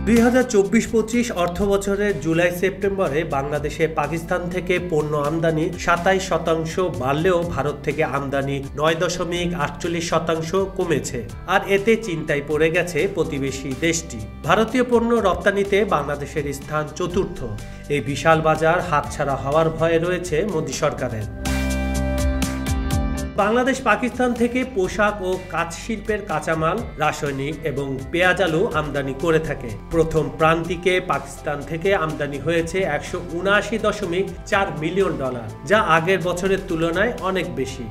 2024-25 অর্থবছরের জুলাই-সেপ্টেম্বরে বাংলাদেশে পাকিস্তান থেকে পণ্য আমদানি 27% বাড়লেও ভারত থেকে আমদানি 9.48% কমেছে। আর এতে চিন্তায় পড়ে গেছে প্রতিবেশী দেশটি। ভারতীয় পণ্য রপ্তানিতে বাংলাদেশের স্থান চতুর্থ। এই বিশাল বাজার হাতছাড়া হওয়ার ভয়ে রয়েছে মোদি সরকারের। বাংলাদেশ পাকিস্তান থেকে পোশাক ও কাঁচ শিল্পের কাঁচামাল, রাসায়নিক এবং পেঁয়াজ আলু আমদানি করে থাকে। প্রথম প্রান্তিকে পাকিস্তান থেকে আমদানি হয়েছে $179.4 মিলিয়ন, যা আগের বছরের তুলনায় অনেক বেশি।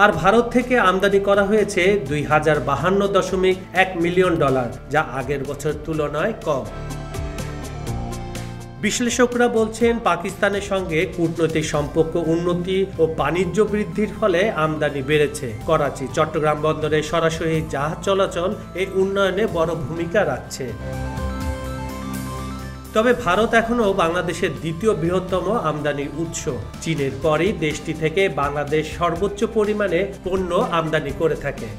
আর ভারত থেকে আমদানি করা হয়েছে $2052.1 মিলিয়ন, যা আগের বছরের তুলনায় কম। বিশ্লেষকরা বলছেন, পাকিস্তানের সঙ্গে কূটনৈতিক সম্পর্ক উন্নতি ও বাণিজ্য বৃদ্ধির ফলে আমদানি বেড়েছে। করাচি চট্টগ্রাম বন্দরে সরাসরি জাহাজ চলাচল এই উন্নয়নে বড় ভূমিকা রাখছে। তবে ভারত এখনও বাংলাদেশের দ্বিতীয় বৃহত্তম আমদানির উৎস। চীনের পরই দেশটি থেকে বাংলাদেশ সর্বোচ্চ পরিমাণে পণ্য আমদানি করে থাকে।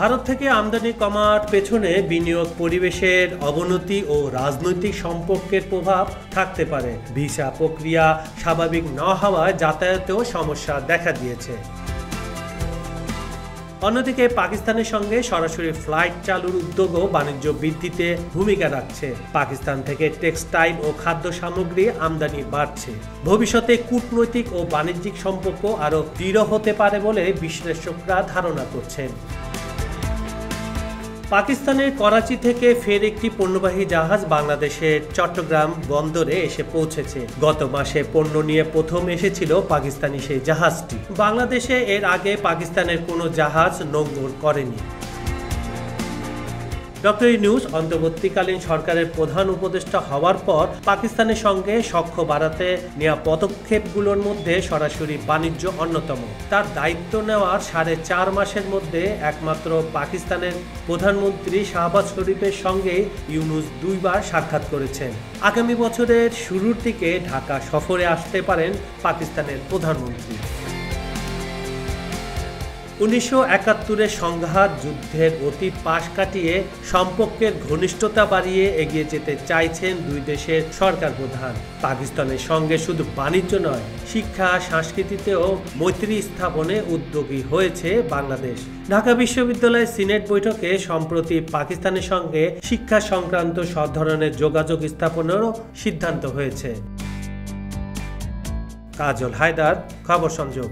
ভারত থেকে আমদানি কমার পেছনে বিনিয়োগ, পরিবেশের অবনতি ও রাজনৈতিক সম্পর্কের প্রভাব থাকতে পারে। ভিসা প্রক্রিয়া স্বাভাবিক না হওয়ায় যাতায়াতেও সমস্যা দেখা দিয়েছে। অন্যদিকে পাকিস্তানের সঙ্গে সরাসরি ফ্লাইট চালুর উদ্যোগও বাণিজ্য বৃদ্ধিতে ভূমিকা রাখছে। পাকিস্তান থেকে টেক্সটাইল ও খাদ্য সামগ্রী আমদানি বাড়ছে। ভবিষ্যতে কূটনৈতিক ও বাণিজ্যিক সম্পর্ক আরও দৃঢ় হতে পারে বলে বিশ্লেষকরা ধারণা করছেন। পাকিস্তানের করাচি থেকে ফের একটি পণ্যবাহী জাহাজ বাংলাদেশের চট্টগ্রাম বন্দরে এসে পৌঁছেছে। গত মাসে পণ্য নিয়ে প্রথম এসেছিল পাকিস্তানি সেই জাহাজটি। বাংলাদেশে এর আগে পাকিস্তানের কোনো জাহাজ নোঙর করেনি। ডক্টর ইউনূস অন্তর্বর্তীকালীন সরকারের প্রধান উপদেষ্টা হওয়ার পর পাকিস্তানের সঙ্গে সখ্য বাড়াতে নেওয়া পদক্ষেপগুলোর মধ্যে সরাসরি বাণিজ্য অন্যতম। তার দায়িত্ব নেওয়ার 4.5 মাসের মধ্যে একমাত্র পাকিস্তানের প্রধানমন্ত্রী শাহবাজ শরীফের সঙ্গে ইউনূস 2 বার সাক্ষাৎ করেছেন। আগামী বছরের শুরুর দিকে ঢাকা সফরে আসতে পারেন পাকিস্তানের প্রধানমন্ত্রী। 1971-এর সংঘাত যুদ্ধের অতীত পাশ কাটিয়ে সম্পর্কের ঘনিষ্ঠতা বাড়িয়ে এগিয়ে যেতে চাইছেন দুই দেশের সরকার প্রধান। পাকিস্তানের সঙ্গে শুধু বাণিজ্য নয়, শিক্ষা সংস্কৃতিতেও মৈত্রী স্থাপনে উদ্যোগী হয়েছে বাংলাদেশ। ঢাকা বিশ্ববিদ্যালয়ের সিনেট বৈঠকে সম্প্রতি পাকিস্তানের সঙ্গে শিক্ষা সংক্রান্ত সব ধরনের যোগাযোগ স্থাপনেরও সিদ্ধান্ত হয়েছে। কাজল হায়দার, খবর সংযোগ।